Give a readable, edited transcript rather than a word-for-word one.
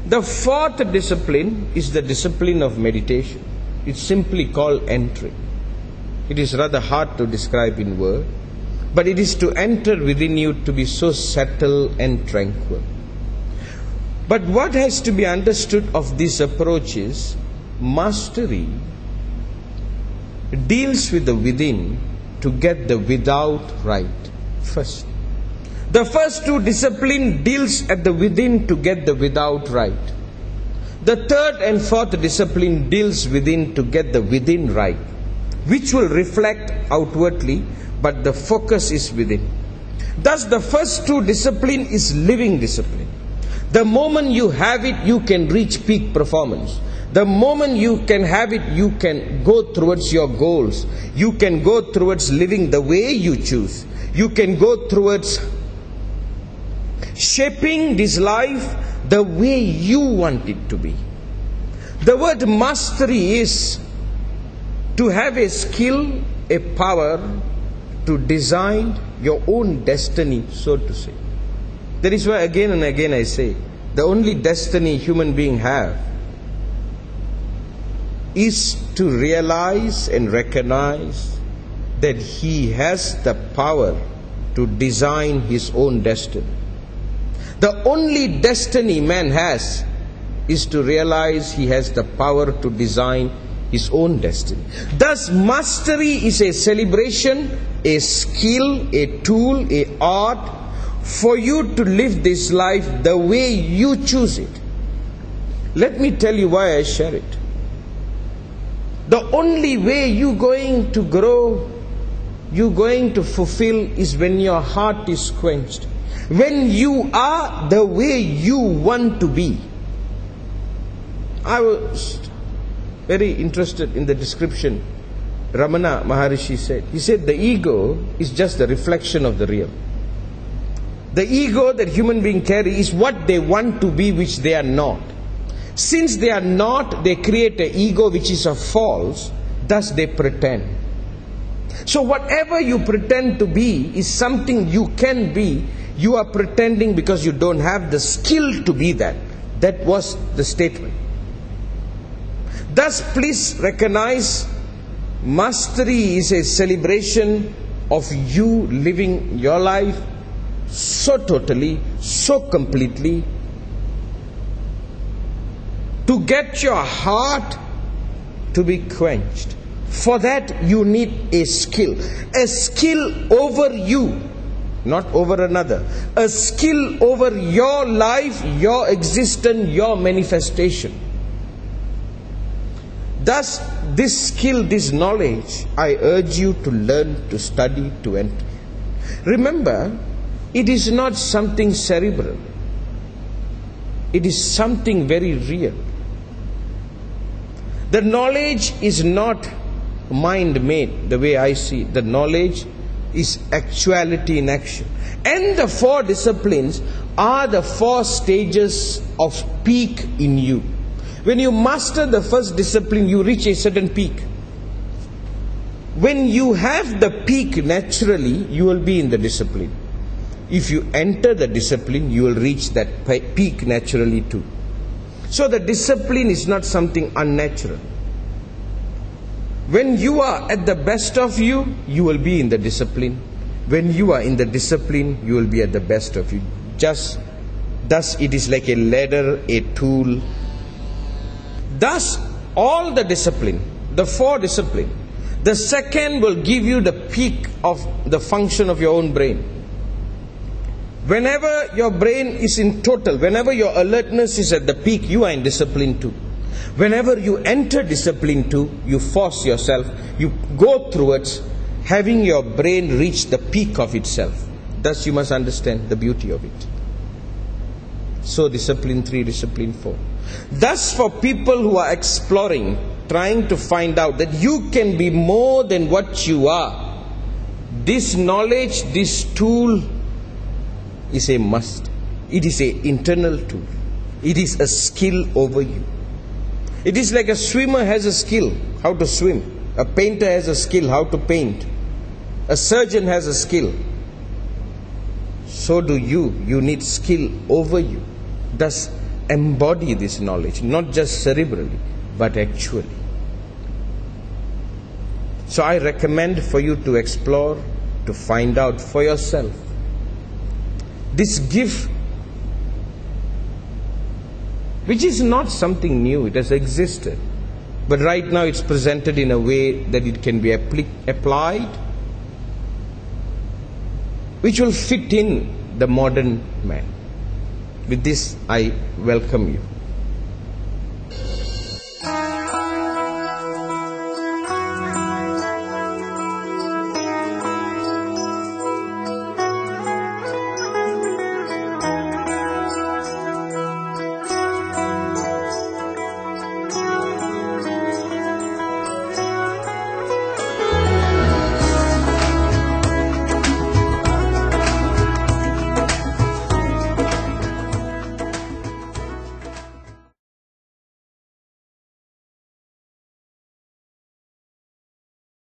The fourth discipline is the discipline of meditation. It's simply called entering. It is rather hard to describe in words, but it is to enter within you to be so settled and tranquil. But what has to be understood of this approach is, mastery deals with the within to get the without right first. The first two discipline deals at the within to get the without right. The third and fourth discipline deals within to get the within right, which will reflect outwardly, but the focus is within. Thus the first two discipline is living discipline. The moment you have it, you can reach peak performance. The moment you can have it, you can go towards your goals. You can go towards living the way you choose. You can go towards shaping this life the way you want it to be. The word mastery is to have a skill, a power to design your own destiny, so to say. That is why again and again I say, the only destiny human being have is to realize and recognize that he has the power to design his own destiny. The only destiny man has is to realize he has the power to design his own destiny. Thus, mastery is a celebration, a skill, a tool, a art for you to live this life the way you choose it. Let me tell you why I share it. The only way you're going to grow, you're going to fulfill, is when your heart is quenched. When you are the way you want to be. I was very interested in the description Ramana Maharishi said. He said the ego is just the reflection of the real. The ego that human beings carry is what they want to be, which they are not. Since they are not, they create an ego which is a false, thus they pretend. So whatever you pretend to be is something you can be. You are pretending because you don't have the skill to be that. That was the statement. Thus, please recognize, mastery is a celebration of you living your life so totally, so completely, to get your heart to be quenched. For that you need a skill over you, not over another. A skill over your life, your existence, your manifestation. Thus, this skill, this knowledge, I urge you to learn, to study, to enter. Remember, it is not something cerebral. It is something very real. The knowledge is not mind-made, the way I see it. The knowledge is actuality in action. And the four disciplines are the four stages of peak in you. When you master the first discipline, you reach a certain peak. When you have the peak naturally, you will be in the discipline. If you enter the discipline, you will reach that peak naturally too. So the discipline is not something unnatural. When you are at the best of you, you will be in the discipline. When you are in the discipline, you will be at the best of you. Thus it is like a ladder, a tool. Thus all the discipline, the four discipline, the second will give you the peak of the function of your own brain. Whenever your brain is in total, whenever your alertness is at the peak, you are in discipline too. Whenever you enter discipline too, you force yourself, you go towards having your brain reach the peak of itself. Thus you must understand the beauty of it. So discipline 3, discipline 4. Thus for people who are exploring, trying to find out that you can be more than what you are, this knowledge, this tool is a must. It is an internal tool. It is a skill over you. It is like a swimmer has a skill how to swim. A painter has a skill how to paint. A surgeon has a skill. So do you. You need skill over you. Thus, embody this knowledge, not just cerebrally, but actually. So I recommend for you to explore, to find out for yourself. This gift, which is not something new, it has existed, but right now it's presented in a way that it can be applied, which will fit in the modern man. With this, I welcome you.